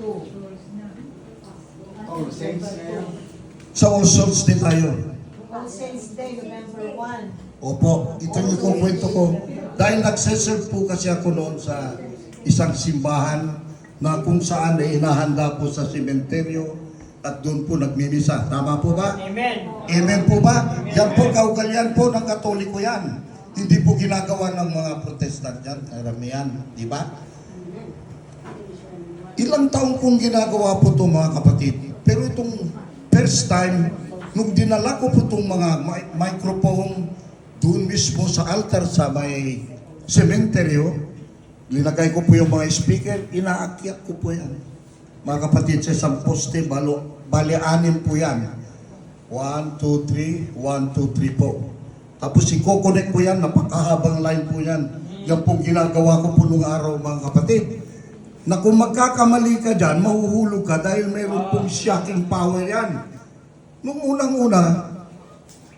All Saints ngayon. Sa All Souls din tayo. All Saints Day, November 1. Opo, ito yung kukwento ko. Dahil nagseserve po kasi ako noon sa isang simbahan na kung saan ay inahanda po sa sementeryo at doon po nagmimisa. Tama po ba? Amen. Amen po ba? Yan po, kaugalian po ng Katoliko yan. Hindi po ginagawa ng mga Protestant yan, karamihan, di ba? Ilang taong kong ginagawa po ito mga kapatid. Pero itong first time, nung dinala ko po itong mga microphone doon mismo sa altar sa may sementeryo, linagay ko po yung mga speaker, inaakyat ko po yan. Mga kapatid, sa isang poste, bali-anim po yan. 1, 2, 3, 1, 2, 3 po. Tapos i-connect ko yan, napakahabang line po yan. Yan pong ginagawa ko po nung araw mga kapatid. Na kung magkakamali ka dyan, mahuhulog ka dahil mayroon pong shocking power yan. Nung unang-una,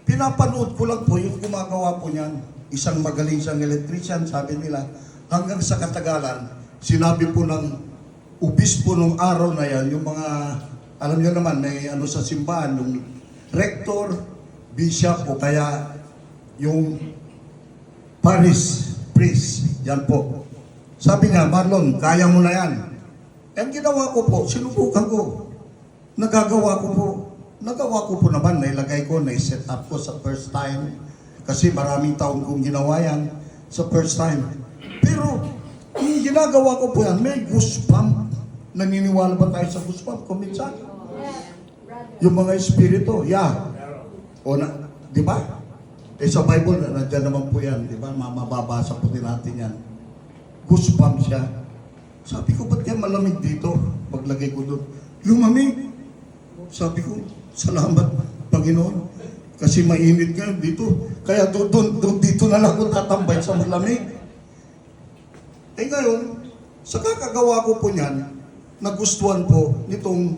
pinapanood ko lang po yung gumagawa po niyan. Isang magaling siyang electrician, sabi nila, hanggang sa katagalan, sinabi po ng ubispo nung araw na yan, yung mga, alam niyo naman, may ano sa simbahan, yung rector, bishop, o kaya yung parish priest, yan po. Sabi nga, Marlon, kaya mo na yan. Ang ginawa ko po, sinubukan ko. Nagagawa ko po. Nagawa ko po naman, nailagay ko, nai-set up ko sa first time. Kasi maraming taon kong ginawa yan sa first time. Pero, yung ginagawa ko po yan, may goosebump. Naniniwala ba tayo sa goosebump? Kuminsan. Yung mga espiritu, yeah. O na, di ba? Eh sa Bible, nandiyan naman po yan, di ba? Mababasa po din natin yan. Goosebump siya. Sabi ko, ba't kaya malamig dito? Paglagay ko doon. Lumamig. Sabi ko, salamat, Panginoon. Kasi mainit nga dito. Kaya doon dito na lang ako tatambay sa malamig. Eh ngayon, sa kakagawa ko po niyan, nagustuhan po nitong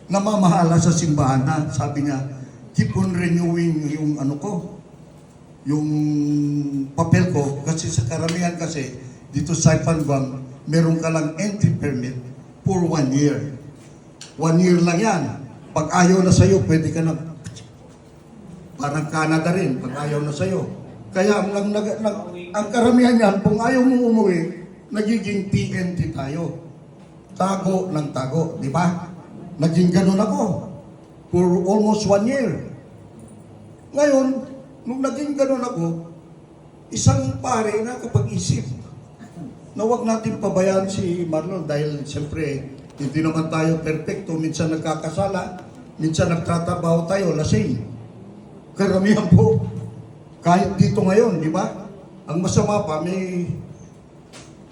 namamahala sa simbahan na sabi niya, keep on renewing yung ano ko, yung papel ko. Kasi sa karamihan kasi, dito sa Ipanguang, meron ka lang entry permit for 1 year. 1 year lang yan. Pag ayaw na sa'yo, pwede ka na, parang Canada rin, pag ayaw na sa'yo. Kaya ang karamihan yan, kung ayaw mong umuwi, nagiging TNT tayo. Tago ng tago, di ba? Naging ganun ako for almost 1 year. Ngayon, nung naging ganun ako, isang pare na kapag-isip na huwag natin pabayaan si Marlon dahil siyempre hindi naman tayo perfecto. Minsan nagkakasala, minsan nagtatrabaho tayo, lasing. Karamihan po. Kahit dito ngayon, di ba? Ang masama pa, may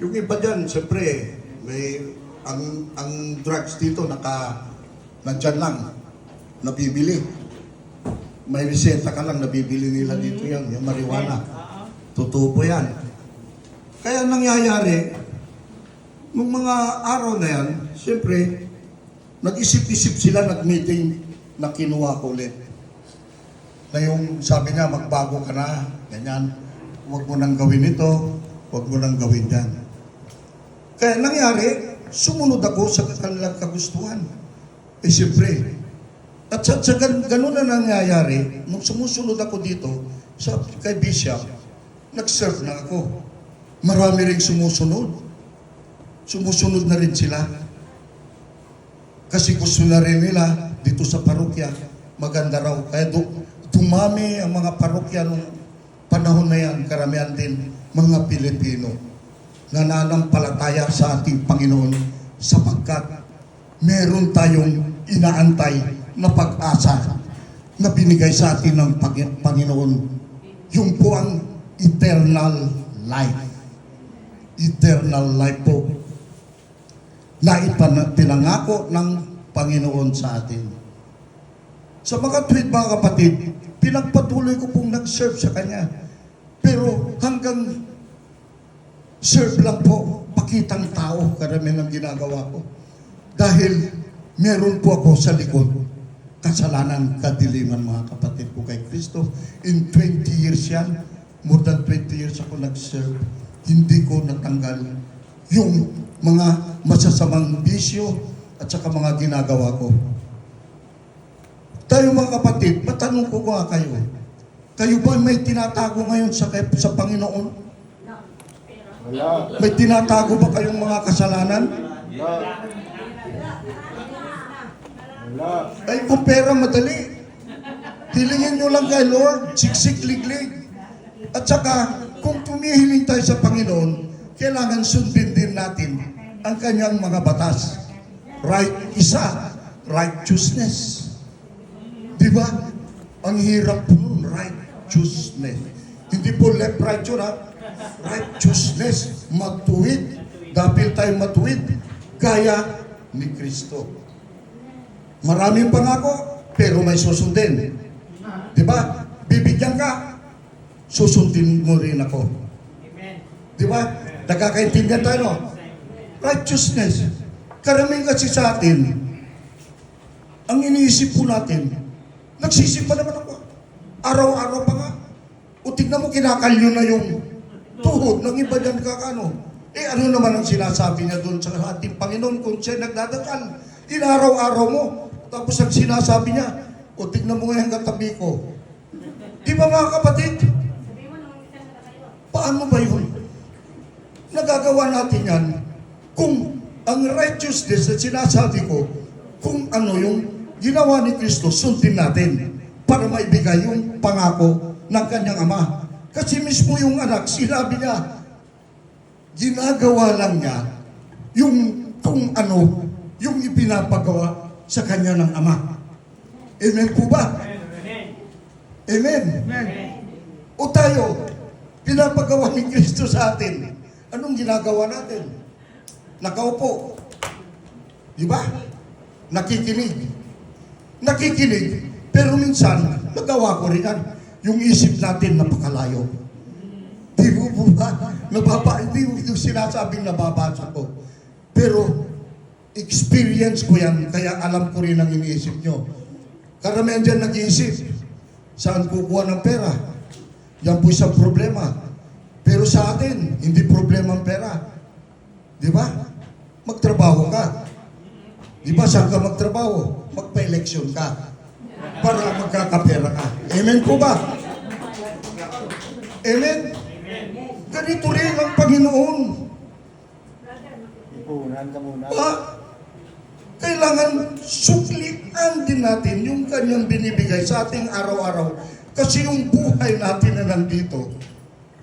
yung iba dyan, siyempre, may ang drugs dito nandyan lang, nabibili. May reseta ka lang, nabibili nila dito yan, yung marijuana. Totoo po yan. Kaya nangyayari, nung mga araw na yan, siyempre, nag-isip-isip sila, nag-meeting na kinuha ko ulit. Na yung sabi niya, magbago ka na, ganyan. Huwag mo nang gawin ito, huwag mo nang gawin yan. Kaya nangyari, sumunod ako sa kanilang kagustuhan. Eh siyempre, at sa ganun na nangyayari, nung sumusunod ako dito, kay Bishop, nag-serve na ako. Marami rin sumusunod. Sumusunod na rin sila. Kasi gusto na rin nila dito sa parokya, maganda raw. Kaya dumami ang mga parokya nung panahon na yan, karamihan din mga Pilipino na nananampalataya sa ating Panginoon sapagkat meron tayong inaantay na pag-asa na binigay sa atin ng Panginoon. Yung po ang eternal life. Eternal life po na pinangako ng Panginoon sa atin. Sa mga tweet mga kapatid, pinagpatuloy ko pong nag-serve sa Kanya. Pero hanggang serve lang po, pakitang tao, karamihan ang ginagawa ko. Dahil meron po ako sa likod, kasalanan, kadiliman mga kapatid ko kay Kristo. In 20 years yan, more than 20 years ako nag-serve. Hindi ko natanggal yung mga masasamang bisyo at saka mga ginagawa ko. Tayo mga kapatid, matanong ko nga kayo, kayo ba may tinatago ngayon sa Panginoon? Wala. May tinatago ba kayong mga kasalanan? Wala. Wala. Ay, kung pera madali. Hilingin nyo lang kay Lord, siksik liglig. At saka, kung tumihiling tayo sa Panginoon, kailangan sundin din natin ang kanyang mga batas. Righteousness. Di ba? Ang hirap po nun, righteousness. Hindi po left, right yun, ha? Righteousness. Matuwid. Dapil tayo matuwid. Gaya ni Kristo. Maraming pangako, pero may susundin. Di ba? Bibigyan ka, susundin mo rin ako. Di ba? Nagkakaintindihan tayo, no? Righteousness. Karamihan kasi sa atin, ang iniisip po natin, nagsisip pa naman ako. Araw-araw pa nga. O tignan mo, kinakalyo na yung tuhod ng iba dyan kakano. Eh ano naman ang sinasabi niya doon sa ating Panginoon kung siya nagdadasal? Inaraw-araw mo. Tapos ang sinasabi niya, o tignan mo ngayon katabi ko. Di ba mga kapatid? Paano ba yun? Nagagawa natin yan kung ang righteousness na sinasabi ko, kung ano yung ginawa ni Kristo, sundin natin para maibigay yung pangako ng kanyang ama. Kasi mismo yung anak, sinabi niya, ginagawa lang niya yung kung ano, yung ipinapagawa sa kanya ng ama. Amen po ba? Amen. O tayo, pinapagawa ni Kristo sa atin. Anong ginagawa natin? Nakaupo. Di ba? Nakikinig. Nakikinig. Pero minsan, nagawa ko rin yan. Yung isip natin napakalayo. Di mo po ba? Hindi yung sinasabing nababasa ko. Pero, experience ko yan, kaya alam ko rin ang iniisip nyo. Karamihan dyan nag-iisip, saan kukuha ng pera? Yan po isang problema. Pero sa atin, hindi problema ang pera. Di ba? Magtrabaho ka. Di ba saan ka magtrabaho? Magpa-eleksyon ka. Para magkakapera ka. Amen po ba? Amen? Ganito rin ang Panginoon. Ipunan ka muna. Kailangan suklian din natin yung kanyang binibigay sa ating araw-araw. Kasi yung buhay natin na nandito,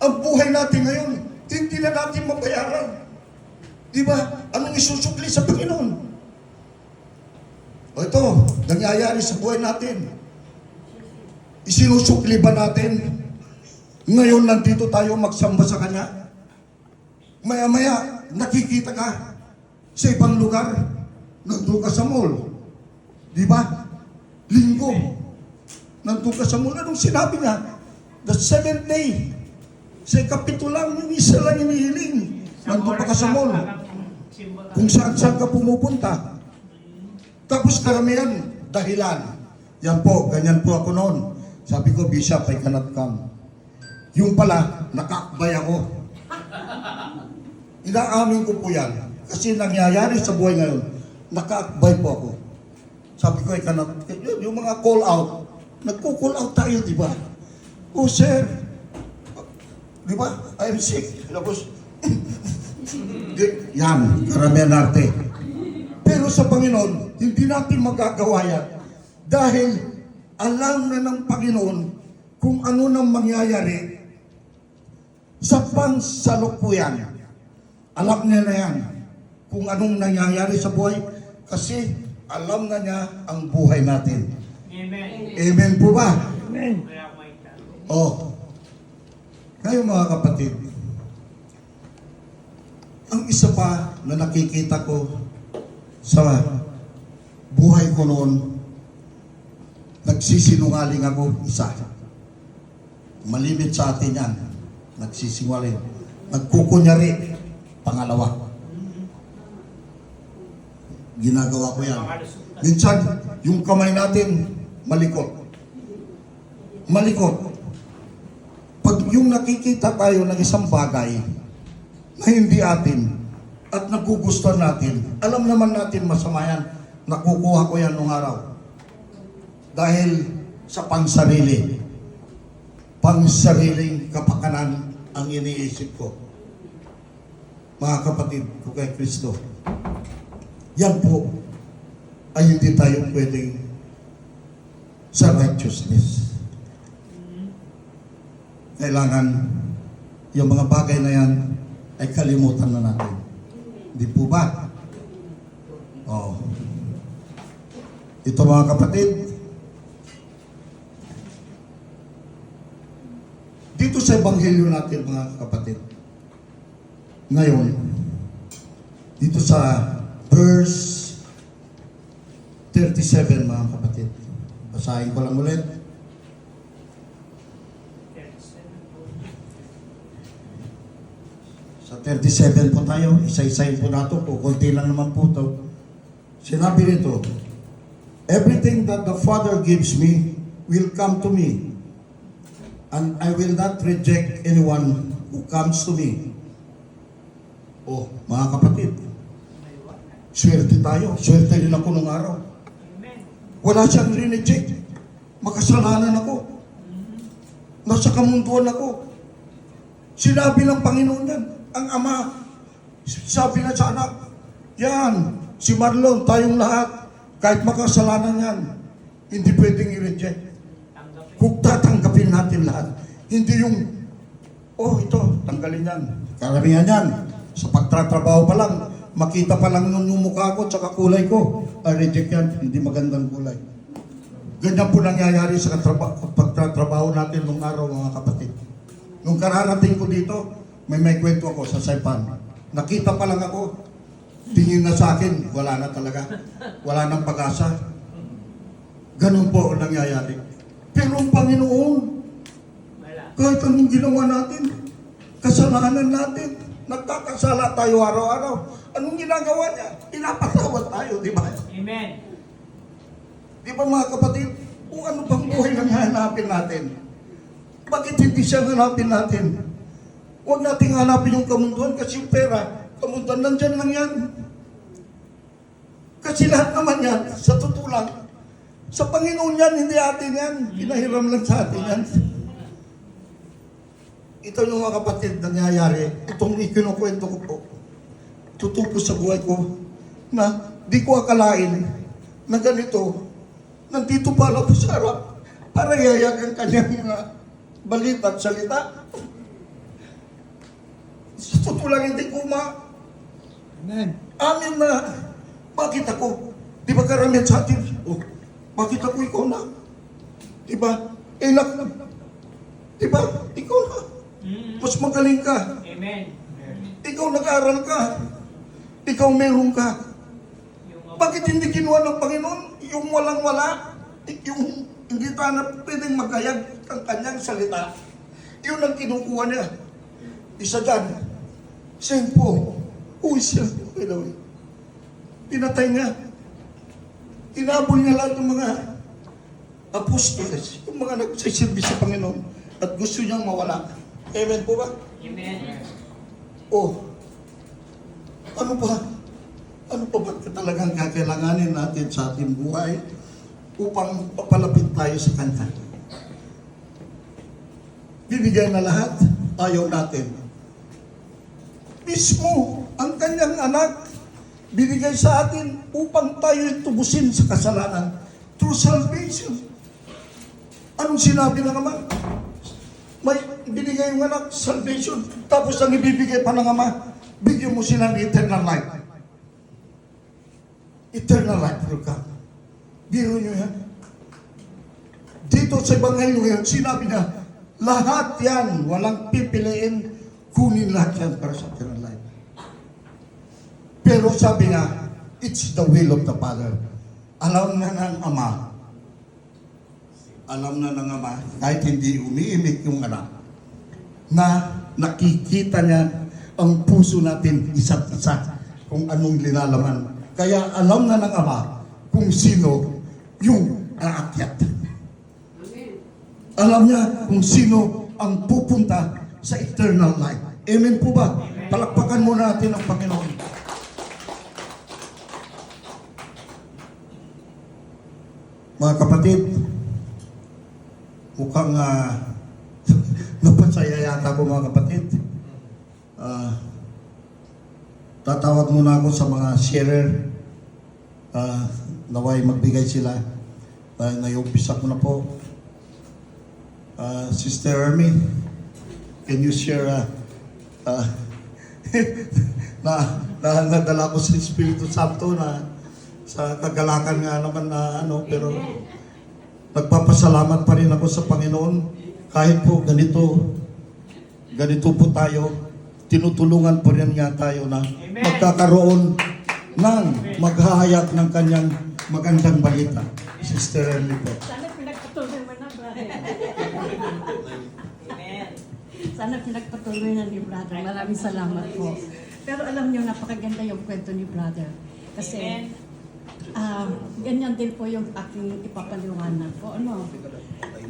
ang buhay natin ngayon, hindi na natin mabayaran. Di ba? Anong isusukli sa Panginoon? O ito, nangyayari sa buhay natin. Isinusukli ba natin? Ngayon nandito tayo magsamba sa Kanya? Maya-maya, nakikita ka sa ibang lugar. Nandun ka sa mall. Di ba? Linggo. Nandun ka sa mall. Anong sinabi niya? The seventh day. Sa kapito lang, yung isa lang inihiling. Nandun pa ka sa mall. Kung saan-saan ka pumupunta. Tapos karamihan, dahilan. Yan po, ganyan po ako noon. Sabi ko, Bishop, I cannot come. Yung pala, nakaakbay ako. Inaamin ko po yan. Kasi nangyayari sa buhay ngayon, nakaakbay po ako. Sabi ko, I cannot, yung mga call out, nagko-call out tayo, di ba? Oh, sir, di ba? I'm sick. Tapos, yan, karamihan natin. Pero sa Panginoon, hindi natin magagawa yan. Dahil alam na ng Panginoon kung ano nang mangyayari sa pansalukuyan. Alam niya na yan kung anong nangyayari sa buhay kasi alam na niya ang buhay natin. Amen. Amen po ba? Amen. Oh. Ngayon mga kapatid, ang isa pa na nakikita ko sa buhay ko noon, nagsisinungaling ako, isa. Malimit sa atin yan. Nagsisinungaling. Nagkukunyari, pangalawa. Ginagawa ko yan. Minsan, yung kamay natin, malikot. Malikot. Pag yung nakikita tayo ng isang bagay na hindi atin, at nagugustuhan natin. Alam naman natin masama yan. Nakukuha ko yan nung araw. Dahil sa pansarili. Pansariling kapakanan ang iniisip ko. Mga kapatid ko kay Kristo. Yan po ay hindi tayo pwedeng sa righteousness. Kailangan yung mga bagay na yan ay kalimutan na natin. Hindi po ba? Oh. Ito mga kapatid, dito sa Ebanghelyo natin mga kapatid, ngayon, dito sa verse 37 mga kapatid, basahin ko lang ulit. Sa 37 po tayo, isa-isahin po natin po, konti lang naman po ito. Sinabi nito, everything that the Father gives me will come to me, and I will not reject anyone who comes to me. Oh, mga kapatid, swerte tayo. Swerte rin ako nung araw. Wala siyang rineject. Makasalanan ako. Nasa kamunduan ako. Sinabi ng Panginoon yan. Ang Ama, sabi na sa anak, yan, si Marlon, tayong lahat, kahit makasalanan yan, hindi pwedeng i-reject. Kung tatanggapin natin lahat. Hindi yung, oh ito, tanggalin yan. Karamihan yan. Sa pagtatrabaho pa lang, makita pa lang yung mukha ko at saka kulay ko. Reject yan, hindi magandang kulay. Ganyan po nangyayari sa pagtatrabaho natin nung araw mga kapatid. Nung kararating ko dito, may kwento ako sa Saipan. Nakita pa lang ako, tingin na sa akin, wala na talaga. Wala nang pag-asa. Ganun po ang nangyayari. Pero ang Panginoon, kahit anong ginawa natin, kasalanan natin, nagkakasala tayo araw-araw. Anong ginagawa niya? Pinapatawad tayo, di ba? Amen. Di ba mga kapatid? Kung ano bang buhay lang hanapin natin? Bakit hindi siya hanapin natin? Huwag nating hanapin yung kamunduan kasi yung pera, kamunduan nandyan lang yan. Kasi lahat naman yan, sa totoo lang, sa Panginoon yan, hindi atin yan. Pinahiram lang sa atin yan. Ito yung mga kapatid nangyayari, itong ikinukwento ko po, tutupo sa buhay ko, na di ko akalain na ganito, nandito pala po sa harap, para yayag ang kanyang mga balita at salita. Sa totoo lang, hindi ko amin na, bakit ako? Di ba karamihan sa atin? Oh, bakit ako ikaw na? Di ba? Di ba? Ikaw na. Mas magaling ka. Amen. Ikaw nag-aral ka. Ikaw meron ka. Bakit hindi kinuha ng Panginoon yung walang-wala? Yung hindi tayo na pwedeng magayag ang kanyang salita. Yun ang kinukuha niya. Isa dyan. Saint Paul. Who is siya? By the way. Pinatay niya. Tinabol niya lahat ng mga apostoles, yung mga nagsisilbi sa Panginoon at gusto niyang mawala. Amen po ba? Amen. Oh, ano ba? Ano pa ba talagang kakailanganin natin sa ating buhay upang papalapit tayo sa Kanya? Bibigyan na lahat, ayaw natin. Mismo, ang Kanyang anak, binigay sa atin upang tayo tubusin sa kasalanan through salvation. Anong sinabi ng Ama? May binigay yung anak, salvation. Tapos ang ibibigay pa ng Ama, bigyan mo sila ng eternal life. Eternal life will come. Biro nyo yan. Dito sa Ebanghelyo yan, sinabi na, lahat yan, walang pipiliin, kunin lahat yan para sa eternal life. Pero sabi nga, it's the will of the Father. Alam na ng Ama, kahit hindi umiimik yung anak, na nakikita niya ang puso natin isa't isa kung anong linalaman. Kaya alam na ng Ama kung sino yung aakyat. Alam niya kung sino ang pupunta sa eternal life. Amen po ba? Palakpakan muna natin ang Panginoon. Mga kapatid, mukhang napasaya yata ko mga kapatid. Tatawag muna ako sa mga sharer. Naway magbigay sila. Naiumpisa ko na po. Sister Ermi, can you share nadala ko sa Espiritu Santo na sa kagalakan nga naman na pero nagpapasalamat pa rin ako sa Panginoon kahit po ganito po tayo, tinutulungan po rin nga tayo na magkakaroon ng maghahayag ng kanyang magandang balita. Sister Ermi po. Sana pinagpatuloy mo na, brother. Sana pinagpatuloy na ni brother. Maraming salamat po. Pero alam niyo, napakaganda yung kwento ni brother. Kasi, ganyan din po yung aking ipapaliwanag ko.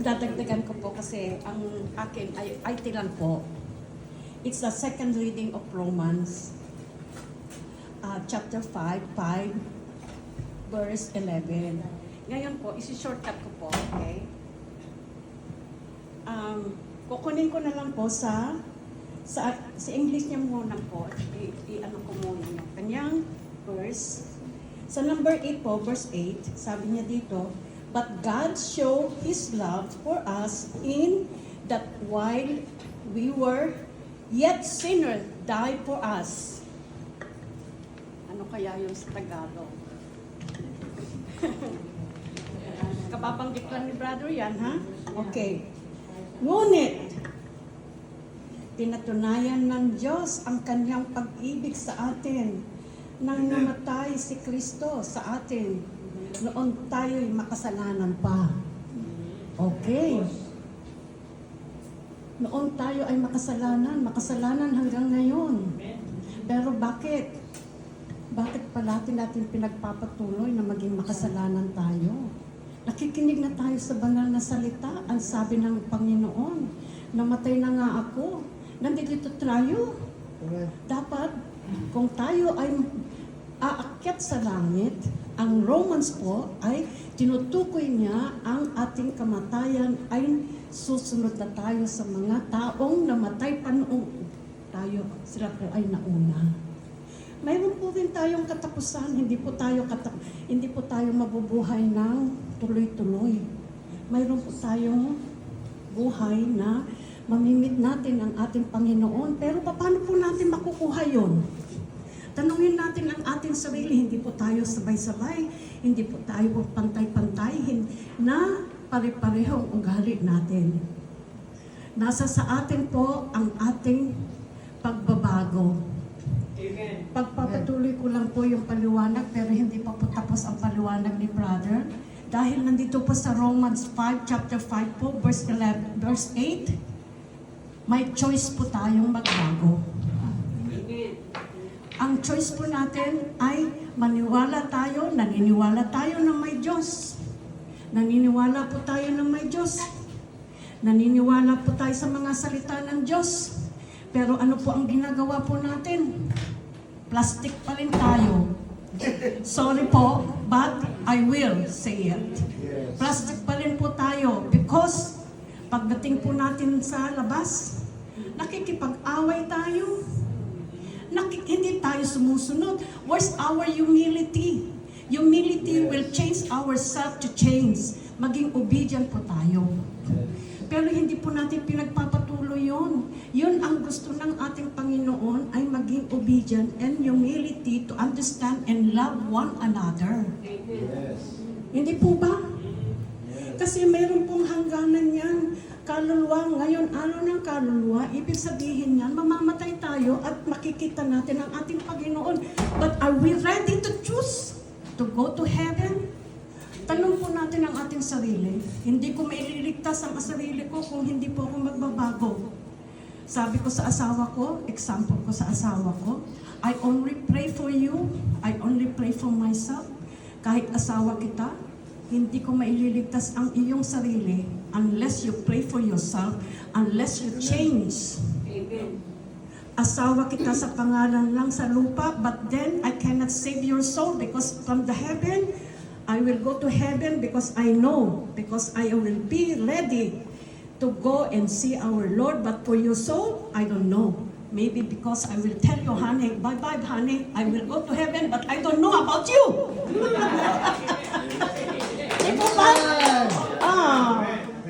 Dadagdagan ko po kasi ang akin ay IT lang po. It's the second reading of Romans, chapter 5, verse 11. Ngayon po, isi-shortcut ko po, okay? Kukunin ko na lang po sa English niya muna po. I-ano ko muna yung kanyang verse. Sa number 8 po, verse 8, sabi niya dito, "But God showed His love for us in that while we were yet sinners, died for us." Ano kaya yung sa Tagalog? Kapabanggit lang ni brother yan, ha? Okay. Ngunit, pinatunayan ng Diyos ang kanyang pag-ibig sa atin nang namatay si Kristo sa atin noon tayo'y makasalanan pa. Okay. Noon tayo ay makasalanan hanggang ngayon. Pero bakit? Bakit palagi natin pinagpapatuloy na maging makasalanan tayo? Nakikinig na tayo sa banal na salita. Ang sabi ng Panginoon, namatay na nga ako. Nandito tayo. Dapat, kung tayo ay aakyat sa langit, ang Romans po ay tinutukoy niya ang ating kamatayan ay susunod na tayo sa mga taong namatay pa noong sila po ay nauna. Mayroon po din tayong katapusan, hindi po tayo mabubuhay ng tuloy-tuloy. Mayroon po tayong buhay na mamimit natin ang ating Panginoon. Pero paano po natin makukuha yon? Tanungin natin ang ating sarili, hindi po tayo sabay-sabay, hindi po tayo pantay-pantay, na pare-parehong ugali natin. Nasa sa atin po ang ating pagbabago. Pagpapatuloy ko lang po yung paliwanag, pero hindi pa po tapos ang paliwanag ni brother. Dahil nandito po sa Romans 5, chapter 5 po, verse 8, may choice po tayong magbago. Ang choice po natin ay naniniwala tayo na may Diyos. Naniniwala po tayo na may Diyos. Naniniwala po tayo sa mga salita ng Diyos. Pero ano po ang ginagawa po natin? Plastic pa rin tayo. Sorry po, but I will say it. Plastic pa rin po tayo because pagdating po natin sa labas, nakikipag-away tayo. Hindi tayo sumusunod. Where's our humility? Humility will change ourselves to change. Maging obedient po tayo. Pero hindi po natin pinagpapatuloy yun. Yun ang gusto ng ating Panginoon ay maging obedient and humility to understand and love one another. Hindi po ba? Kasi mayroon pong hangganan yan. Kaluluwa, ngayon, ano ng kaluluwa? Ibig sabihin yan, mamamatay tayo at makikita natin ang ating Panginoon. But are we ready to choose to go to heaven? Tanong po natin ang ating sarili. Hindi ko maililigtas ang sarili ko kung hindi po ako magbabago. Sabi ko sa asawa ko, example ko sa asawa ko, I only pray for you, I only pray for myself. Kahit asawa kita, hindi ko maililigtas ang iyong sarili unless you pray for yourself, unless you change. Amen. Asawa kita sa pangalan lang sa lupa, but then I cannot save your soul because from the heaven, I will go to heaven because I know, because I will be ready to go and see our Lord. But for your soul, I don't know. Maybe because I will tell you, honey, bye-bye, honey, I will go to heaven, but I don't know about you. Di po ba?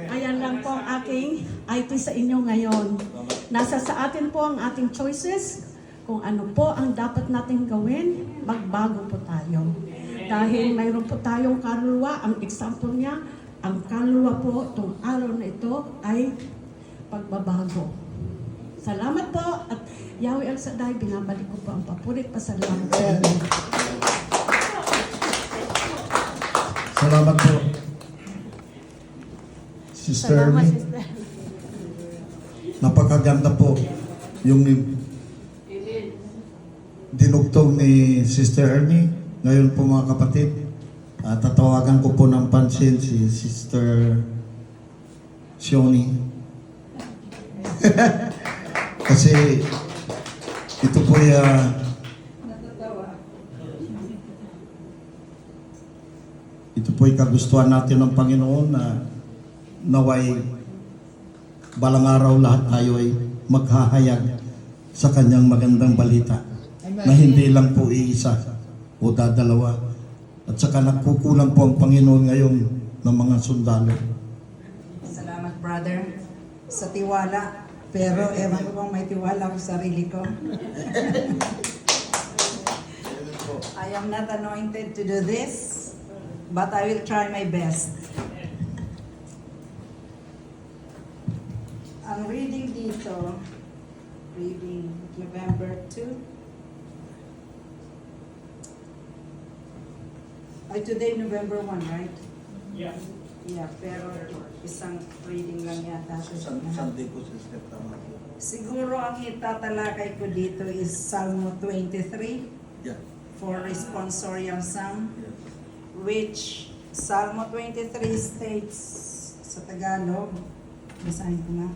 Ayan lang po ang aking IT sa inyo ngayon. Nasa sa atin po ang ating choices. Kung ano po ang dapat nating gawin, magbago po tayo. Dahil mayroon po tayong kaluluwa, ang example niya, ang kaluluwa po itong araw na ito ay pagbabago. Salamat po at Yahweh El Shaddai, binabalik ko po ang papurit pasalamat sa inyo. Salamat po. Sister Salamat, Ernie, sister. napakaganda po yung dinugtong ni Sister Ernie. Ngayon po mga kapatid, tatawagan ko po ng pansin si Sister Sioni. Kasi ito po ito po'y kagustuhan natin ng Panginoon na naway balang araw lahat tayo ay maghahayag sa kanyang magandang balita na hindi lang po iisa o dadalawa. At saka nagkukulang po ang Panginoon ngayon ng mga sundalo. Salamat, brother, sa tiwala. Pero ewan ko kung may tiwala ako sa sarili ko. I am not anointed to do this, but I will try my best. Ang reading dito, reading November 2. Ay, today November 1, right? Yeah. Yeah, pero isang reading lang yata. Sunday po, Sister, tama po. Siguro ang itatalakay ko dito is Psalm 23 Yeah. for responsorial psalm, Yeah. which Psalm 23 states sa Tagalog, basahin ko na.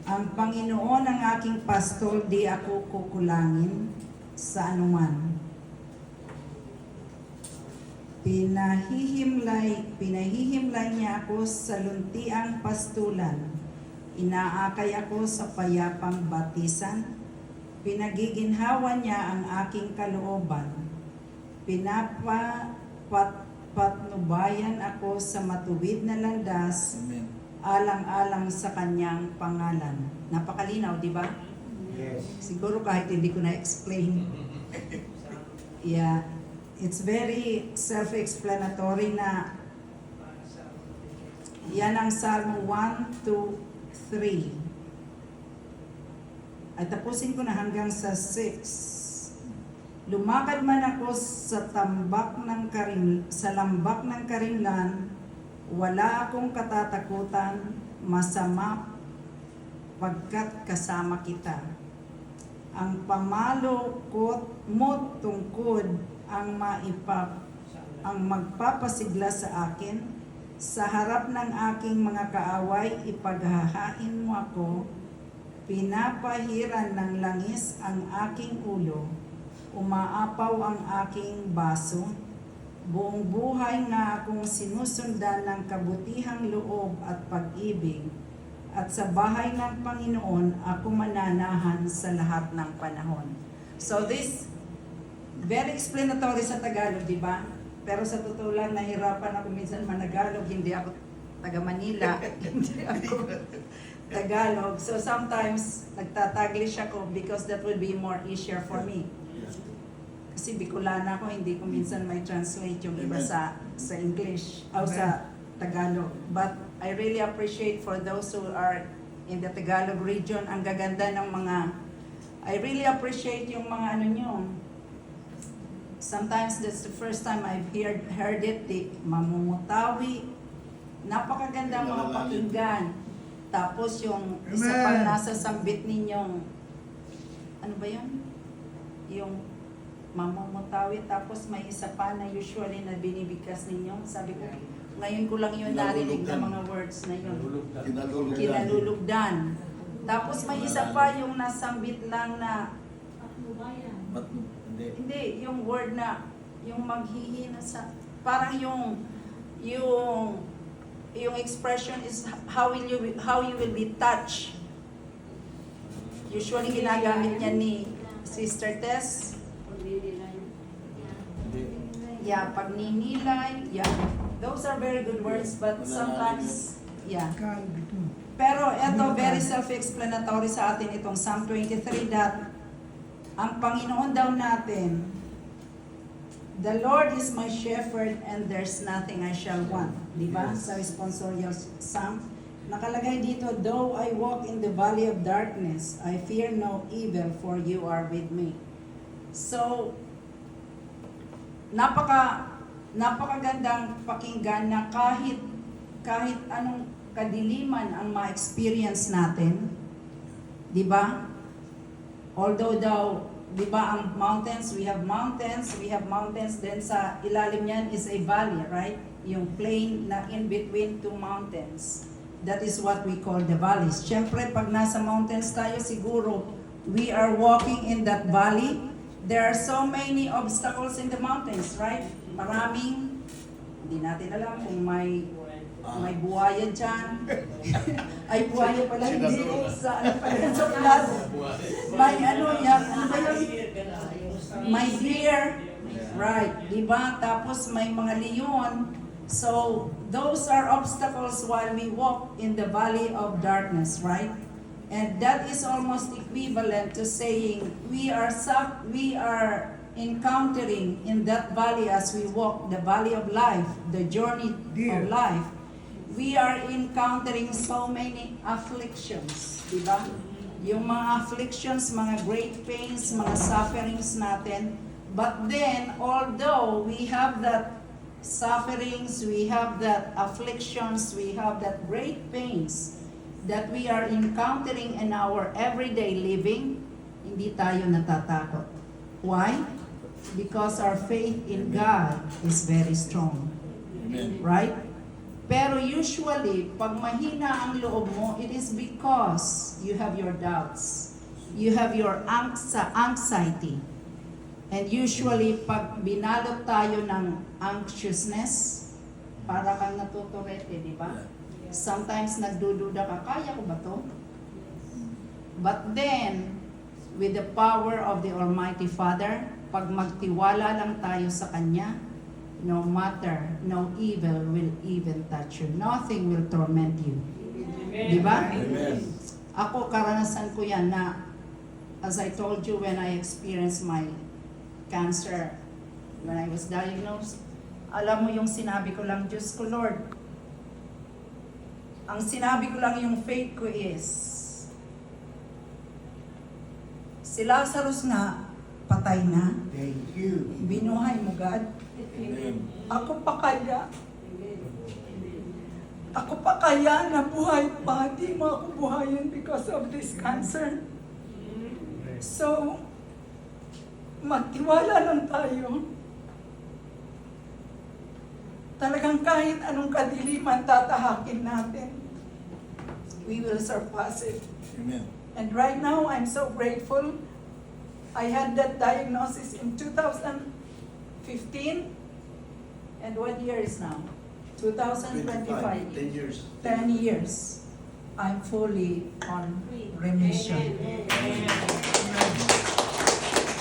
Ang Panginoon ang aking pastol, di ako kukulangin sa anuman. Pinahihimlay niya ako sa luntiang pastulan. Inaakay ako sa payapang batisan. Pinagiginhawa niya ang aking kalooban. Patnubayan ako sa matuwid na landas, Amen. alang-alang sa kanyang pangalan. Napakalinaw, di ba? Yes. Siguro kahit hindi ko na-explain. Yeah. It's very self-explanatory na yan ang Psalm 1, 2, 3. At tapusin ko na hanggang sa 6. Lumakad man ako sa lambak ng karimlan, wala akong katatakutan, masama pagkat kasama kita. Ang pamalo mo't tungkod ang magpapasigla sa akin. Sa harap ng aking mga kaaway, ipaghahain mo ako. Pinapahiran ng langis ang aking ulo. Umaapaw ang aking baso. Buong buhay nga akong sinusundan ng kabutihang loob at pag-ibig. At sa bahay ng Panginoon, ako mananahan sa lahat ng panahon. So this, very explanatory sa Tagalog, di ba? Pero sa totoo lang, nahirapan ako minsan managalog. Hindi ako taga Manila. Hindi ako Tagalog. So sometimes, nagtataglish ako because that would be more easier for me. Kasi Bicolana ako, hindi ko minsan may translate yung iba sa English o sa Tagalog. But I really appreciate for those who are in the Tagalog region, ang gaganda ng mga, I really appreciate yung mga ano nyo. Sometimes that's the first time I've heard it, mamumutawi. Napakaganda mga pakinggan. Tapos yung isa pang nasa sambit ninyong, ano ba yun? Yung mamumutawi. Tapos may isa pa na usually na binibigkas ninyo. Sabi ko, ngayon ko lang yun narinig na mga words na yun. Kinalulugdan. Tapos may isa pa yung nasambit lang na, Hindi, yung word na, yung maghihina sa, parang yung expression is how you will be touched. Usually ginagamit niya ni Sister Tess. Yeah, pagninilay, yeah. Those are very good words, but sometimes, yeah. Pero ito, very self-explanatory sa atin itong Psalm 23 that ang Panginoon daw natin, the Lord is my shepherd and there's nothing I shall want. Diba? Sa responsorial Psalm. Nakalagay dito, though I walk in the valley of darkness, I fear no evil for you are with me. So, napakagandang pakinggan na kahit anong kadiliman ang ma-experience natin, di ba? Although daw, di ba ang mountains, we have mountains, then sa ilalim niyan is a valley, right? Yung plain na in between two mountains. That is what we call the valleys. Siyempre, pag nasa mountains tayo, siguro, we are walking in that valley. There are so many obstacles in the mountains, right? Maraming, hindi natin alam kung may buhaya dyan. Ay, buhaya pala, hindi sa sa plaza. May may deer, right, diba? Tapos may mga leon. So, those are obstacles while we walk in the valley of darkness, right? And that is almost equivalent to saying we are encountering in that valley as we walk the valley of life, the journey of life. We are encountering so many afflictions, di ba? Yung mga afflictions, mga great pains, mga sufferings natin. But then, although we have that sufferings, we have that afflictions, we have that great pains that we are encountering in our everyday living, hindi tayo natatakot. Why? Because our faith in God is very strong. Amen. Right? Pero usually, pag mahina ang loob mo, it is because you have your doubts. You have your anxiety. And usually, pag binalot tayo ng anxiousness, para kang natuturete, di ba? Sometimes nagdududa ka, kaya ko ba to? But then, with the power of the Almighty Father, pag magtiwala lang tayo sa Kanya, no matter, no evil will even touch you. Nothing will torment you. Di ba? Amen. Ako, karanasan ko yan na, as I told you when I experienced my cancer, when I was diagnosed, alam mo yung sinabi ko lang, Diyos ko, Lord, ang sinabi ko lang yung faith ko is, si Lazarus nga, patay na. Thank you. Binuhay mo, God. Amen. Ako pa kaya na buhay pa, di mo ako buhayin because of this cancer. So, magtiwala lang tayo. Talagang kahit anong kadiliman tatahakin natin, we will surpass it. Amen. And right now, I'm so grateful. I had that diagnosis in 2015. And what year is now? 2025. 10 years. 10 years. I'm fully on remission.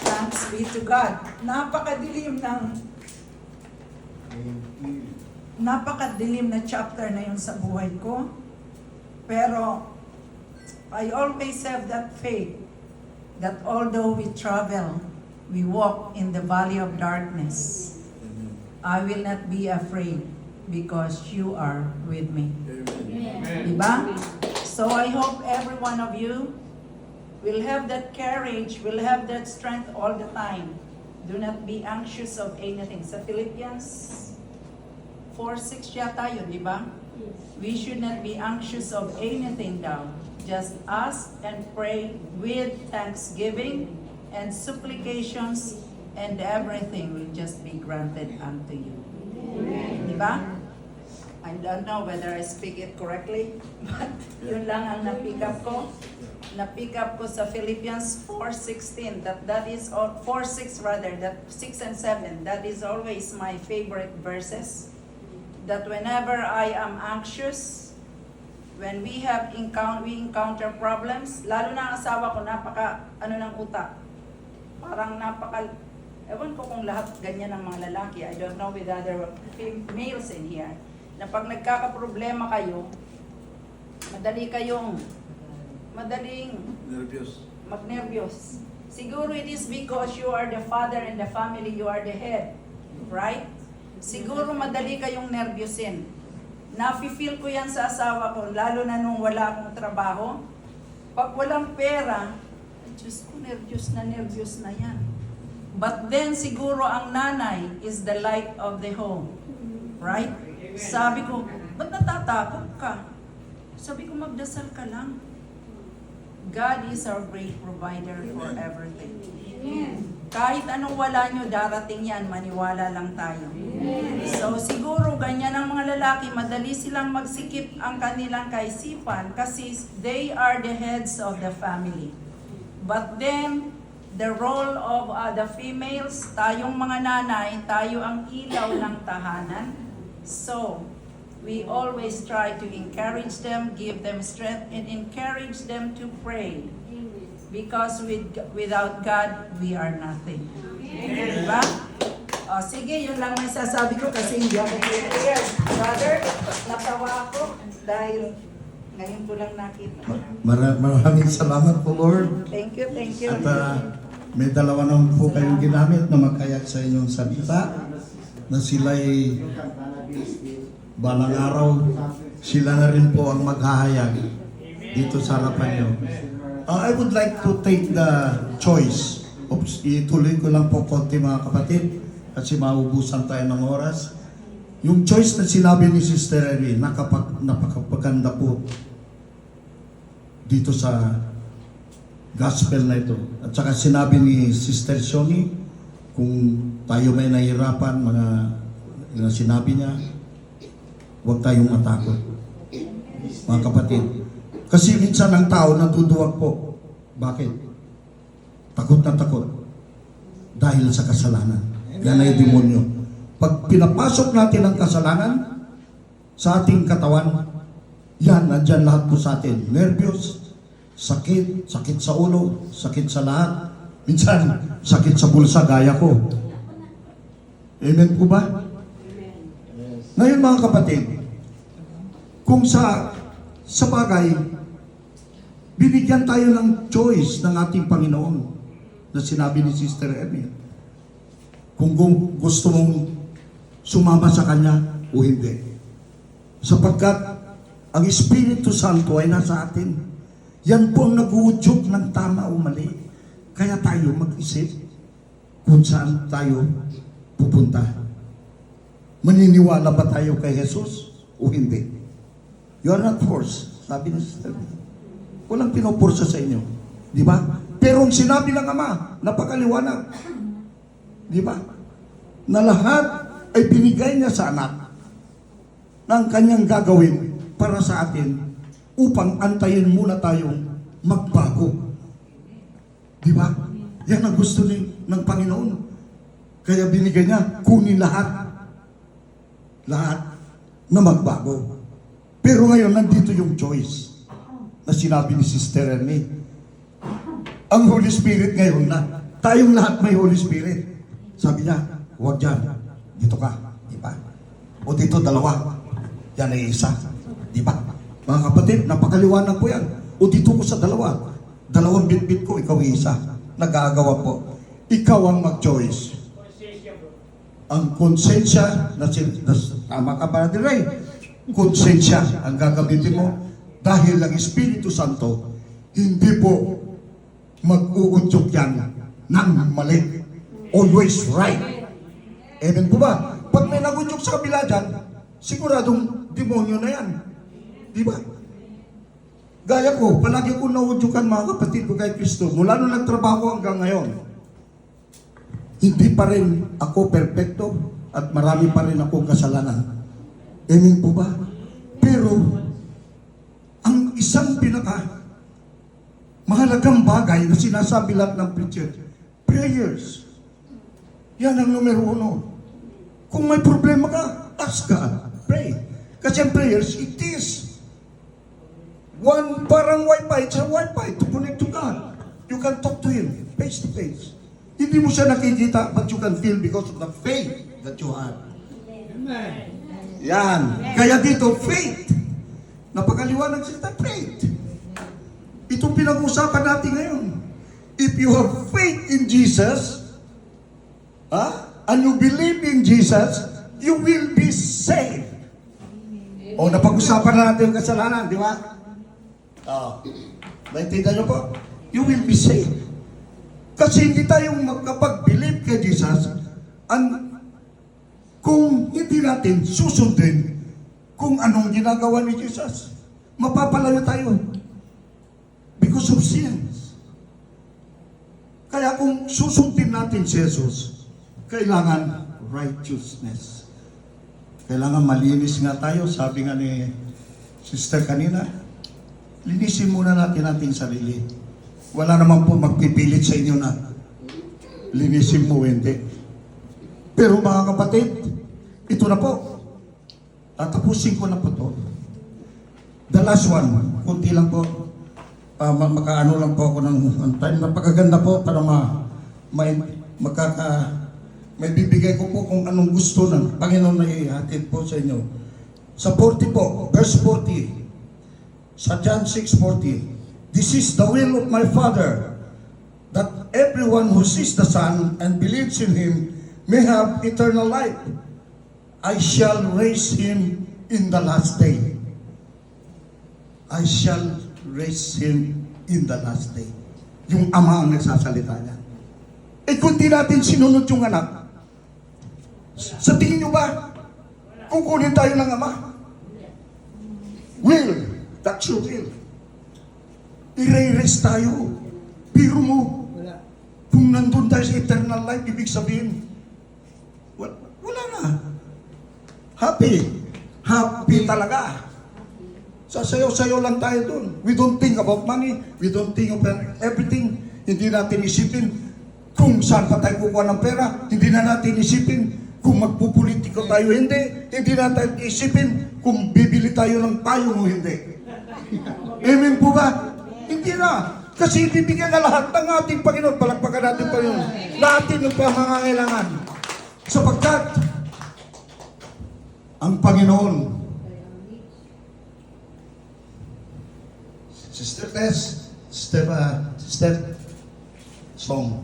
Thanks be to God. Napakadilim na chapter na yun sa buhay ko. Pero I always have that faith that although we travel, we walk in the valley of darkness, I will not be afraid because you are with me. Amen. Diba? So I hope every one of you will have that courage, will have that strength all the time. Do not be anxious of anything. Sa Philippians 4:6 yata yun, diba? We should not be anxious of anything daw. Just ask and pray with thanksgiving and supplications, and everything will just be granted unto you. Diba? I don't know whether I speak it correctly, but yun lang ang na-pick up ko. na-pick up ko sa Philippians 4:16, that is 4:6 rather, that 6 and 7, that is always my favorite verses. That whenever I am anxious, when we encounter problems, lalo na ang asawa ko, ng utak. Parang ewan ko kung lahat ganyan ng mga lalaki, I don't know with other males in here, na pag nagkakaproblema kayo, madaling mag-nervyos. Siguro it is because you are the father in the family, you are the head, right? Siguro madali kayong nervyosin. Nafe-feel ko yan sa asawa ko, lalo na nung wala akong trabaho. Pag walang pera, Diyos ko, nervyos na yan. But then siguro ang nanay is the light of the home, right? Sabi ko, ba't natatakot ka? Sabi ko, magdasal ka lang. God is our great provider for everything. Kahit anong wala nyo, darating yan, maniwala lang tayo. So siguro ganyan ang mga lalaki, madali silang magsikip ang kanilang kaisipan kasi they are the heads of the family. But then, the role of the females, tayong mga nanay, tayo ang ilaw ng tahanan. So, we always try to encourage them, give them strength, and encourage them to pray. Because without God, we are nothing. Diba? O, sige, yun lang may sasabi ko kasi hindi ako prepared. Brother, natawa ako dahil ngayon ko lang nakita. Maraming salamat po, Lord. Thank you, thank you. At may dalawa naman po kayong ginamit na magkayak sa inyong salita na sila'y balang araw, sila na rin po ang maghahayag dito sa harapan nyo. I would like to take the choice. Ituloy ko lang po konti mga kapatid kasi maubusan tayo ng oras. Yung choice na sinabi ni Sister Eri, napakapaganda po dito sa gospel na ito. At saka sinabi ni Sister Shoni, kung tayo may nahihirapan, mga sinabi niya, huwag tayong matakot. Mga kapatid. Kasi minsan ang tao natuduwag po. Bakit? Takot na takot. Dahil sa kasalanan. Yan ay demonyo. Pag pinapasok natin ang kasalanan sa ating katawan, yan, nandyan lahat po sa atin. Nervyos, sakit sa ulo, sakit sa lahat. Minsan, sakit sa bulsa, gaya ko. Amen po ba? Ngayon mga kapatid, kung sa bagay, binigyan tayo ng choice ng ating Panginoon na sinabi ni Sister Emil. Kung gusto mong sumama sa Kanya o hindi. Sapagkat ang Espiritu Santo ay nasa atin. Yan po ang nag-uudyok ng tama o mali. Kaya tayo mag-isip kung saan tayo pupunta. Maniniwala ba tayo kay Jesus o hindi? You are not forced, sabi ni Sister. Walang pinupursa sa inyo. Di ba? Pero ang sinabi ng Ama, napakaliwanag. Di ba? Na lahat ay binigay niya sa anak ng kanyang gagawin para sa atin upang antayin muna tayong magbago. Di ba? Yan ang gusto ng Panginoon. Kaya binigay niya, kunin lahat. Lahat na magbago. Pero ngayon, nandito yung choice na sinabi ni Sister Ernie. Ang Holy Spirit ngayon na, tayong lahat may Holy Spirit. Sabi niya, huwag dyan, dito ka, di ba? O dito dalawa, yan ay isa, di ba? Mga kapatid, napakaliwanag po yan. O dito ko sa dalawa, dalawang bit-bit ko, ikaw ay isa. Nag-aagawa po. Ikaw ang mag-choice. Ang konsensya, tama ka ba natin, Ray? Konsensya ang gagamitin mo dahil ang Espiritu Santo hindi po mag-uudyok yan ng mali. Always right. Amen po ba? Pag may nag-udyok sa kabila dyan, siguradong demonyo na yan. Di ba? Gaya ko, palagi ko naudyukan mga kapatid ko kay Kristo. Mula nung nagtrabaho hanggang ngayon, hindi pa rin ako perfecto at marami pa rin akong kasalanan. Amen po ba? Pero, ang isang pinaka mahalagang bagay na sinasabi lahat ng preacher. Prayers. Yan ang numero 1. Kung may problema ka, ask God. Pray. Kasi ang prayers, it is parang wifi. It's a wifi to connect to God. You can talk to Him face to face. Hindi mo siya nakikita, but you can feel because of the faith that you have. Yan. Kaya dito, faith. Napakaliwanag sila, faith. Itong pinag-usapan natin ngayon. If you have faith in Jesus, and you believe in Jesus, you will be saved. O, napag-usapan na natin yung kasalanan, di ba? Naintindihan niyo po? You will be saved. Kasi hindi tayo magkapag-believe kay Jesus kung hindi natin susundin kung anong ginagawa ni Jesus. Mapapalayo tayo because of sins. Kaya kung susundin natin si Jesus, kailangan righteousness. Kailangan malinis nga tayo. Sabi nga ni sister kanina, linisin muna natin ating sarili. Wala naman po magpipilit sa inyo na linisin mo, hindi. Pero mga kapatid, ito na po. Tatapusin ko na po to. The last one, kunti lang po. Makaano lang po ako ng time. Napakaganda po para may bibigay ko po kung anong gusto ng Panginoon na ihatid po sa inyo. Sa 40 po, verse 40. Sa John 6:40. This is the will of my Father, that everyone who sees the Son and believes in Him may have eternal life. I shall raise him in the last day. I shall raise him in the last day. Yung ama ang nagsasalita niya. Eh kung di natin sinunod yung anak, sa tingin nyo ba, kukunin tayo ng ama? Will, that's your will. I-raise tayo. Biro mo, kung nandun tayo sa eternal life, ibig sabihin, wala na. Happy. Happy talaga. Sasayaw-sayaw lang tayo dun. We don't think about money. We don't think of everything. Hindi natin isipin kung saan pa tayo kukuha ng pera. Hindi na natin isipin kung magpupolitiko tayo. Hindi. Hindi natin isipin kung bibili tayo ng payong o hindi. Amen po ba? Hindi na. Kasi ibibigyan na lahat ng ating Panginoon. Palakpakan natin Panginoon. Lahat ng pangangailangan. Sapagkat ang Panginoon, Sister Tess, Sister Song.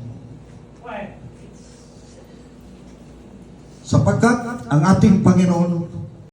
Sapagkat ang ating Panginoon